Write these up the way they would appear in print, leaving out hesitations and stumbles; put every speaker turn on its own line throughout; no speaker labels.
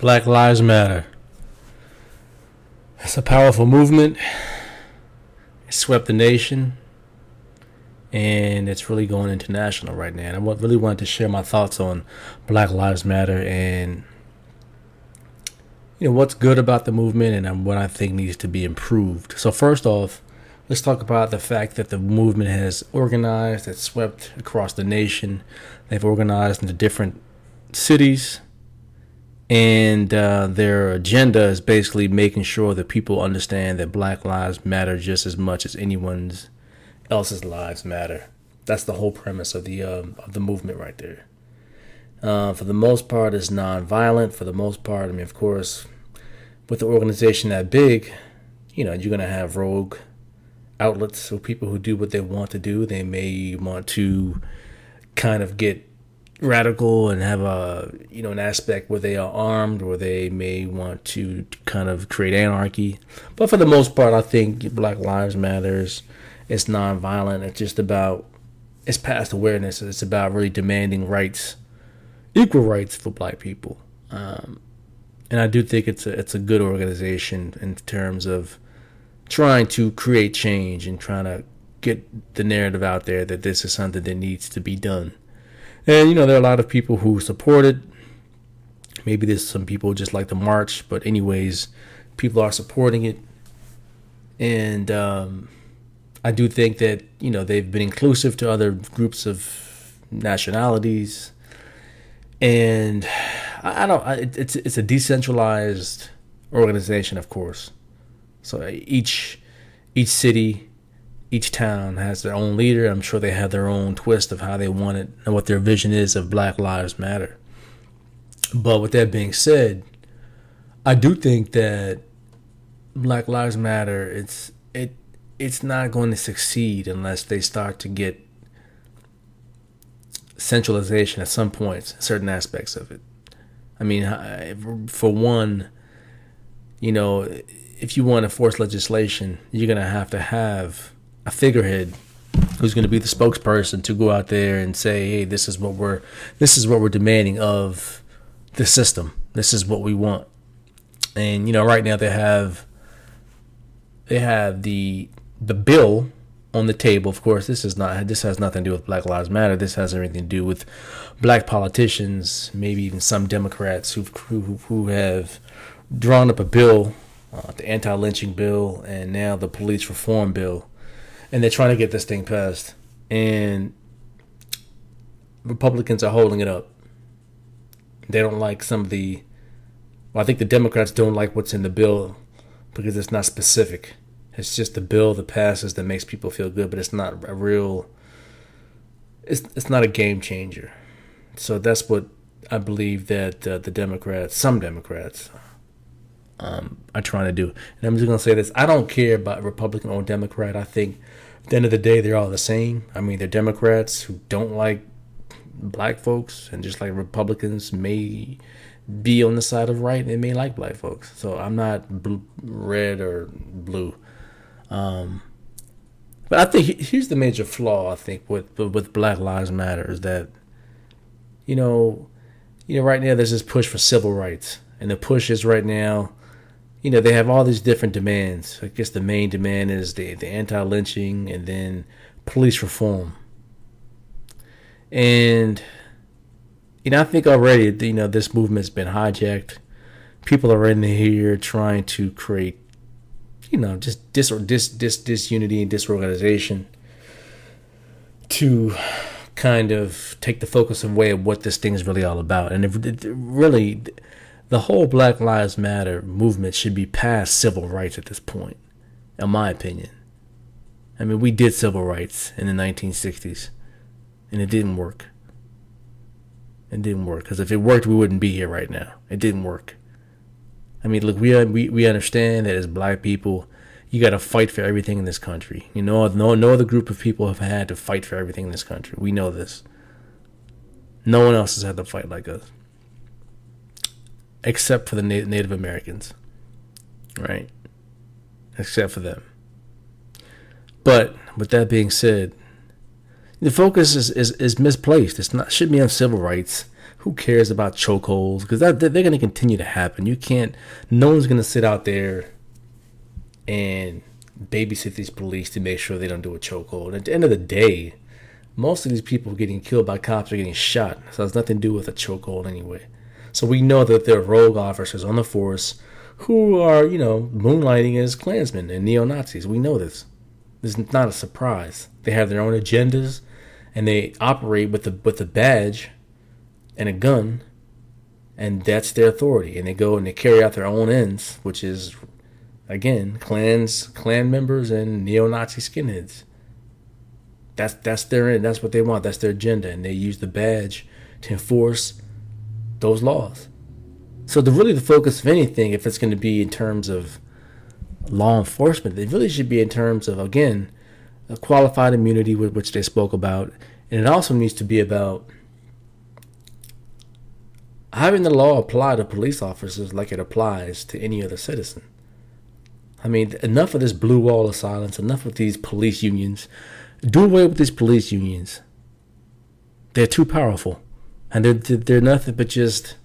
Black Lives Matter. It's a powerful movement. It swept the nation, and it's really going international right now. And I really wanted to share my thoughts on Black Lives Matter and what's good about the movement and what I think needs to be improved. So first off, let's talk about the fact that the movement has organized, it's swept across the nation. They've organized into different cities, and their agenda is basically making sure that people understand that Black lives matter just as much as anyone else's lives matter. That's the whole premise of the movement right there. For the most part, it's non-violent. For the most part, I mean, of course, with the organization that big, you're going to have rogue outlets, so people who do what they want to do. They may want to kind of get radical and have an aspect where they are armed, or they may want to kind of create anarchy. But for the most part, I think Black Lives Matters. It's non-violent. It's past awareness. It's about really demanding rights, equal rights for Black people. And I do think it's a good organization in terms of trying to create change and trying to get the narrative out there that this is something that needs to be done. And, there are a lot of people who support it. Maybe there's some people just like the march, but anyways, people are supporting it. And I do think that, they've been inclusive to other groups of nationalities. And it's a decentralized organization, of course. So each city, each town has their own leader. I'm sure they have their own twist of how they want it and what their vision is of Black Lives Matter. But with that being said, I do think that Black Lives Matter, it's not going to succeed unless they start to get centralization at some points, certain aspects of it. I mean, for one, if you want to force legislation, you're going to have a figurehead who's going to be the spokesperson to go out there and say, hey, this is what we're demanding of the system. This is what we want. And, right now they have the bill on the table. Of course, this has nothing to do with Black Lives Matter. This has everything to do with Black politicians, maybe even some Democrats who have drawn up a bill, the anti-lynching bill, and now the police reform bill, and they're trying to get this thing passed. And Republicans are holding it up. They don't like I think the Democrats don't like what's in the bill because it's not specific. It's just a bill that passes that makes people feel good, but it's not it's not a game changer. So that's what I believe that some Democrats are trying to do. And I'm just going to say this. I don't care about Republican or Democrat. I think at the end of the day, they're all the same. I mean, they're Democrats who don't like Black folks, and just like Republicans may be on the side of right, they may like Black folks. So I'm not red or blue. But I think here's the major flaw, I think, with Black Lives Matter is that, right now there's this push for civil rights. And the push is right now, they have all these different demands. I guess the main demand is the anti-lynching and then police reform. And, I think already, this movement's been hijacked. People are in here trying to create just disunity and disorganization to kind of take the focus away of what this thing is really all about. And really, the whole Black Lives Matter movement should be past civil rights at this point, in my opinion. I mean, we did civil rights in the 1960s, and it didn't work. It didn't work, because if it worked, we wouldn't be here right now. It didn't work. I mean, look, we understand that as Black people, you got to fight for everything in this country. No other group of people have had to fight for everything in this country. We know this. No one else has had to fight like us, except for the Native Americans, right? Except for them. But with that being said, the focus is misplaced. Shouldn't be on civil rights. Who cares about chokeholds? Because they're going to continue to happen. You can't. No one's going to sit out there and babysit these police to make sure they don't do a chokehold. At the end of the day, most of these people getting killed by cops are getting shot. So it has nothing to do with a chokehold anyway. So we know that there are rogue officers on the force who are, moonlighting as Klansmen and neo-Nazis. We know this. This is not a surprise. They have their own agendas, and they operate with the badge and a gun, and that's their authority. And they go and they carry out their own ends, which is, again, Klan members and neo-Nazi skinheads. That's their end. That's what they want. That's their agenda, and they use the badge to enforce those laws. So the focus of anything, if it's going to be in terms of law enforcement, it really should be in terms of, again, a qualified immunity, which they spoke about. And it also needs to be about having the law apply to police officers like it applies to any other citizen. I mean, enough of this blue wall of silence, enough of these police unions. Do away with these police unions. They're too powerful. And they're nothing but just,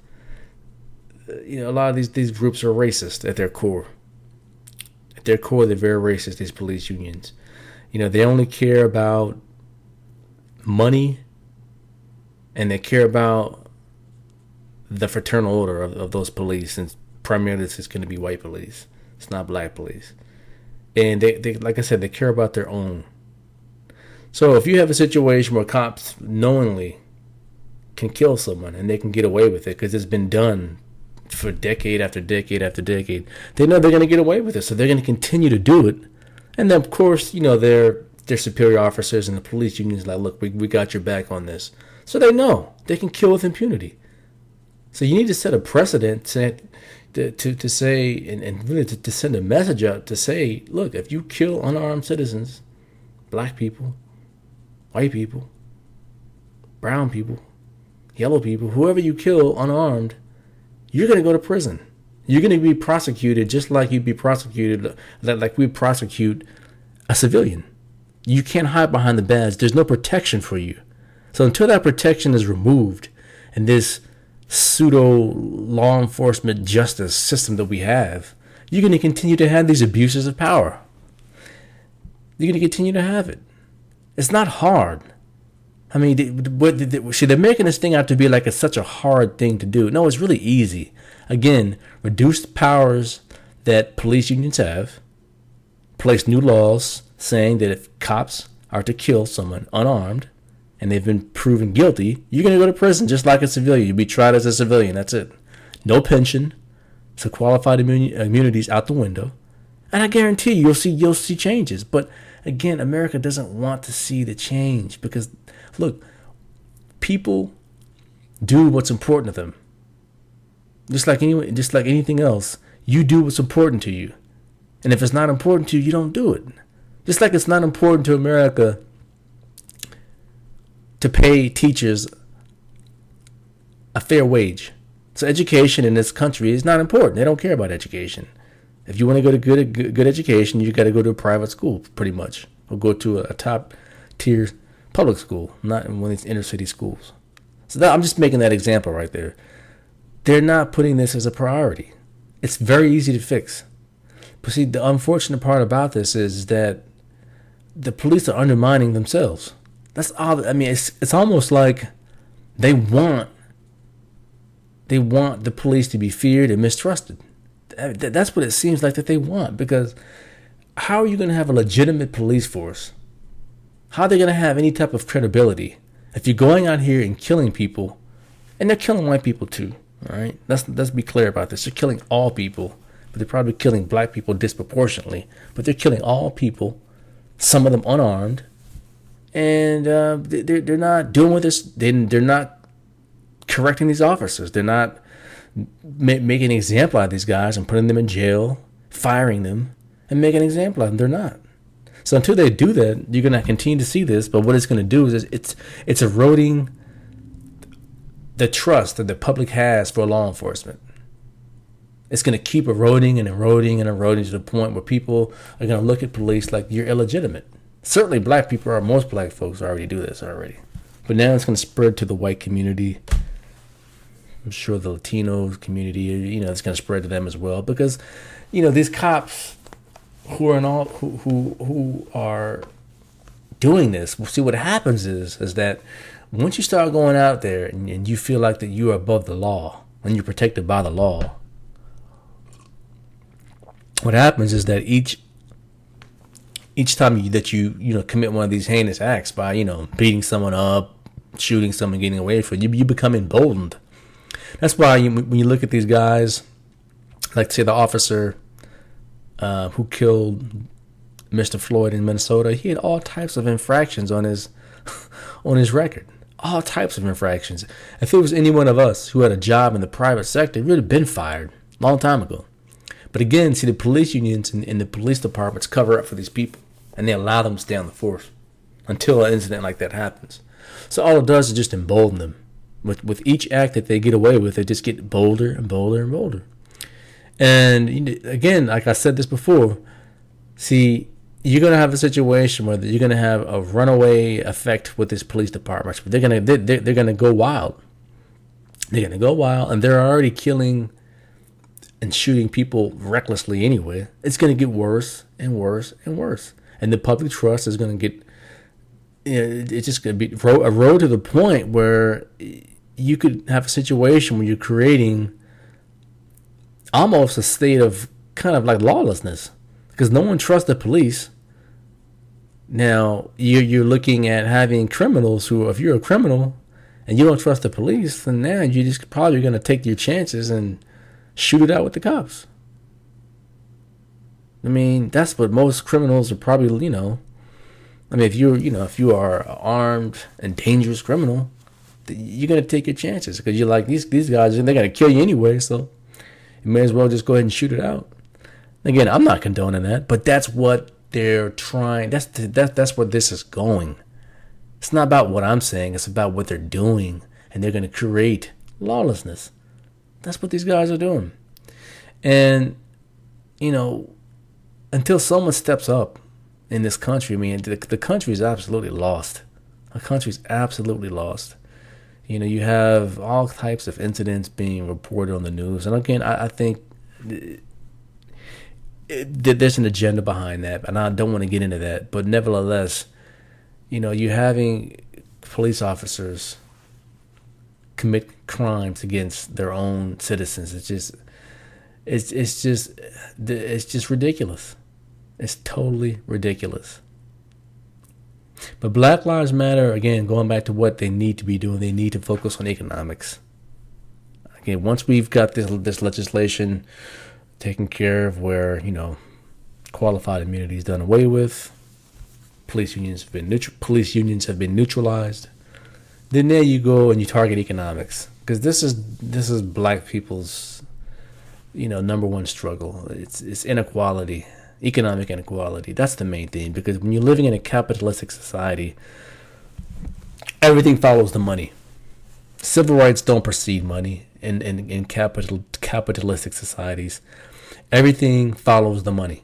a lot of these groups are racist at their core. At their core, they're very racist, these police unions. They only care about money, and they care about the fraternal order of those police. And primarily, this is going to be white police. It's not black police. And they, like I said, they care about their own. So if you have a situation where cops knowingly can kill someone and they can get away with it because it's been done for decade after decade after decade, they know they're going to get away with it, so they're going to continue to do it. And then, of course, their superior officers and the police unions like, look, we got your back on this. So they know they can kill with impunity. So you need to set a precedent to say, and really to send a message out to say, look, if you kill unarmed citizens, black people, white people, brown people, yellow people, whoever you kill unarmed, you're going to go to prison. You're going to be prosecuted just like you'd be prosecuted, like we prosecute a civilian. You can't hide behind the badge. There's no protection for you. So until that protection is removed and this pseudo law enforcement justice system that we have, you're going to continue to have these abuses of power. You're going to continue to have it. It's not hard. I mean, they're making this thing out to be like it's such a hard thing to do. No, it's really easy. Again, reduce the powers that police unions have. Place new laws saying that if cops are to kill someone unarmed and they've been proven guilty, you're going to go to prison just like a civilian. You'll be tried as a civilian. That's it. No pension. So qualified immunities out the window. And I guarantee you'll see changes. But again, America doesn't want to see the change because, look, people do what's important to them. Just like anything else, you do what's important to you. And if it's not important to you, you don't do it. Just like it's not important to America to pay teachers a fair wage. So education in this country is not important. They don't care about education. If you want to go to good education, you got to go to a private school, pretty much, or go to a top tier public school, not in one of these inner city schools. So I'm just making that example right there. They're not putting this as a priority. It's very easy to fix. But see, the unfortunate part about this is that the police are undermining themselves. That's all. I mean, it's almost like they want the police to be feared and mistrusted. That's what it seems like that they want. Because how are you going to have a legitimate police force? How are they going to have any type of credibility if you're going out here and killing people, and they're killing white people too? All right, let's be clear about this. They're killing all people, but they're probably killing black people disproportionately. But they're killing all people, some of them unarmed, and they're not doing with this. They're not correcting these officers. They're not making an example out of these guys and putting them in jail, firing them, and making an example out of them. They're not. So until they do that, you're going to continue to see this. But what it's going to do is it's eroding the trust that the public has for law enforcement. It's going to keep eroding and eroding and eroding to the point where people are going to look at police like you're illegitimate. Certainly black people most black folks already do this already. But now it's going to spread to the white community. I'm sure the Latino community, it's going to spread to them as well, because, these cops who are in all who are doing this. See, what happens is that once you start going out there and you feel like that you are above the law and you're protected by the law, what happens is that each time you commit one of these heinous acts by beating someone up, shooting someone, getting away from you, you become emboldened. That's why when you look at these guys, like say the officer who killed Mr. Floyd in Minnesota, he had all types of infractions on his record. All types of infractions. If it was any one of us who had a job in the private sector, we would have been fired a long time ago. But again, see, the police unions and the police departments cover up for these people, and they allow them to stay on the force until an incident like that happens. So all it does is just embolden them. With each act that they get away with, they just get bolder and bolder and bolder. And again, like I said this before, see, you're going to have a situation where you're going to have a runaway effect with these police departments. They're going to go wild. They're going to go wild, and they're already killing and shooting people recklessly anyway. It's going to get worse and worse and worse. And the public trust is going to get, it's just going to be a road to the point where you could have a situation where you're creating almost a state of kind of like lawlessness, because no one trusts the police. Now you're looking at having criminals who, if you're a criminal and you don't trust the police, then now you're just probably going to take your chances and shoot it out with the cops. I mean, that's what most criminals are probably, I mean, if you are an armed and dangerous criminal, you're going to take your chances, because you're like, these guys, they're going to kill you anyway, so you may as well just go ahead and shoot it out. Again, I'm not condoning that, but that's what they're trying. That's where this is going. It's not about what I'm saying. It's about what they're doing, and they're going to create lawlessness. That's what these guys are doing. And, until someone steps up in this country, I mean, the country is absolutely lost. The country's absolutely lost. You have all types of incidents being reported on the news. And again, I think there's an agenda behind that, and I don't want to get into that. But nevertheless, you're having police officers commit crimes against their own citizens. It's just ridiculous. It's totally ridiculous. But Black Lives Matter, again, going back to what they need to be doing, they need to focus on economics. Again, once we've got this legislation taken care of, where qualified immunity is done away with, police unions have been neutralized, then there you go and you target economics, because this is black people's number one struggle. It's inequality. Economic inequality. That's the main thing, because when you're living in a capitalistic society, everything follows the money. Civil rights don't precede money in capitalistic societies. Everything follows the money.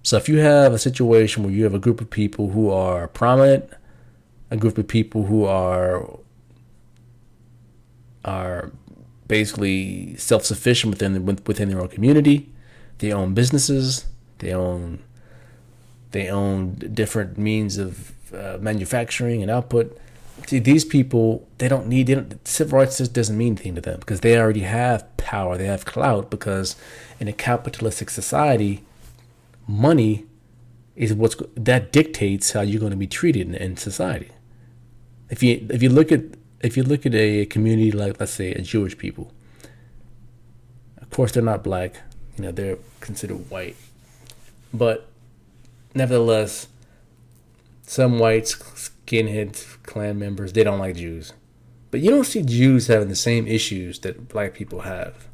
So if you have a situation where you have a group of people who are prominent, a group of people who are basically self-sufficient within their own community, they own businesses, they own different means of manufacturing and output. See, these people, civil rights just doesn't mean anything to them, because they already have power, they have clout, because in a capitalistic society, money is that dictates how you're going to be treated in society. If you look at a community like, let's say, a Jewish people, of course they're not black, they're considered white. But nevertheless, some whites, skinheads, Klan members, they don't like Jews. But you don't see Jews having the same issues that black people have,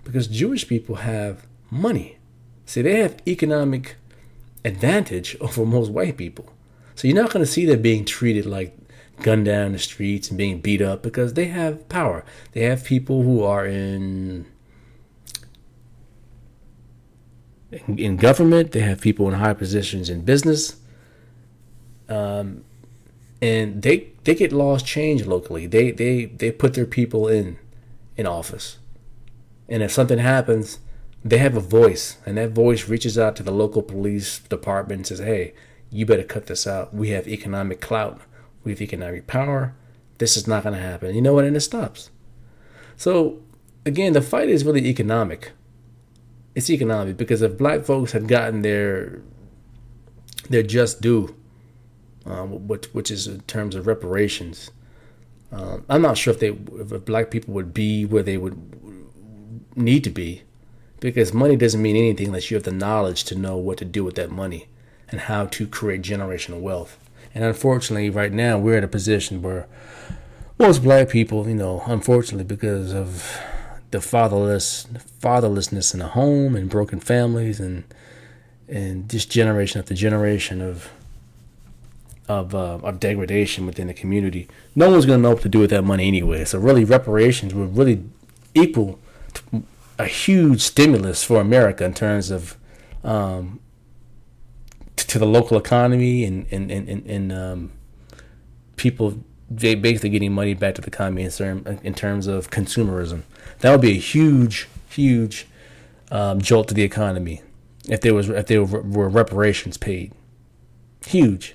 because Jewish people have money. See, they have economic advantage over most white people. So you're not going to see them being treated like gunned down in the streets and being beat up, because they have power. They have people who are in government. They have people in high positions in business, and they get laws changed locally. They put their people in in office. And if something happens, they have a voice, and that voice reaches out to the local police department and says, hey, you better cut this out. We have economic clout. We have economic power. This is not going to happen. You know what? And it stops. So, again, the fight is really economic. It's economic, because if black folks had gotten their just due, which is in terms of reparations, I'm not sure if black people would be where they would need to be, because money doesn't mean anything unless you have the knowledge to know what to do with that money and how to create generational wealth. And unfortunately, right now, we're in a position where most black people, unfortunately, because of the fatherlessness in the home and broken families and just generation after generation of degradation within the community, no one's going to know what to do with that money anyway. So really, reparations would really equal a huge stimulus for America in terms of to the local economy and people basically getting money back to the economy in terms of consumerism. That would be a huge jolt to the economy if there were reparations paid. Huge.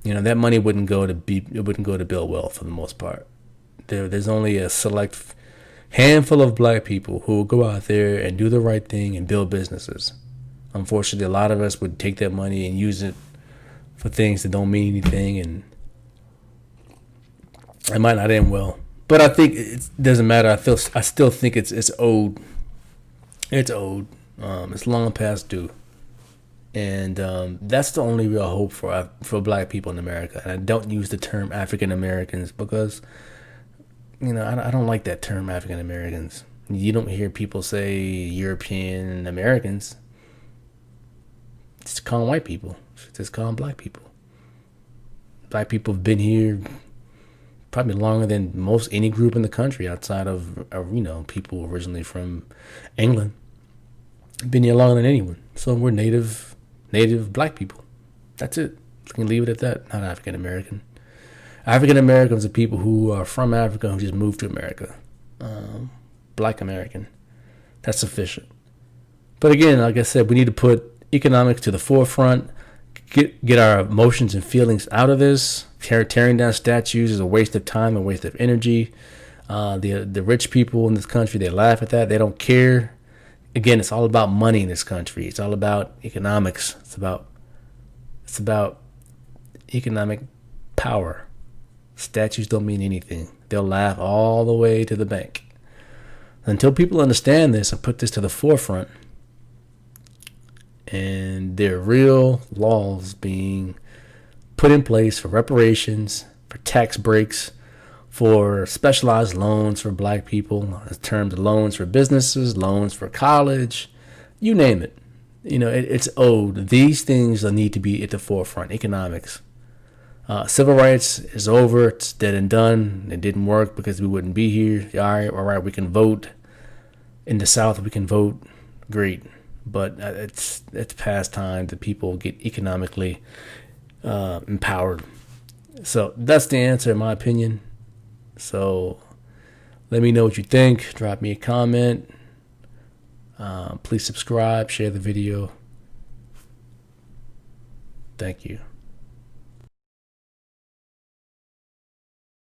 That money wouldn't go to build wealth for the most part. There's only a select handful of black people who will go out there and do the right thing and build businesses. Unfortunately, a lot of us would take that money and use it for things that don't mean anything, and it might not end well. But I think it doesn't matter. I still think it's owed. It's owed. It's long past due, and that's the only real hope for black people in America. And I don't use the term African Americans because I don't like that term, African Americans. You don't hear people say European Americans. Just call them white people. Just call them black people. Black people have been here probably longer than most any group in the country outside of people originally from England. Been here longer than anyone. So we're native black people. That's it. We can leave it at that. Not African American. African Americans are people who are from Africa who just moved to America. Black American. That's sufficient. But again, like I said, we need to put economics to the forefront. Get our emotions and feelings out of this. Tearing down statues is a waste of time, a waste of energy. The rich people in this country, they laugh at that. They don't care. Again, it's all about money in this country. It's all about economics. It's about economic power. Statues don't mean anything. They'll laugh all the way to the bank. Until people understand this and put this to the forefront, and there are real laws being put in place for reparations, for tax breaks, for specialized loans for black people, in terms of loans for businesses, loans for college, you name it. It's owed. These things need to be at the forefront. Economics. Civil rights is over. It's dead and done. It didn't work because we wouldn't be here. All right, we can vote. In the South, we can vote. Great. But it's past time that people get economically empowered. So that's the answer, in my opinion. So let me know what you think. Drop me a comment. Please subscribe, share the video. Thank you.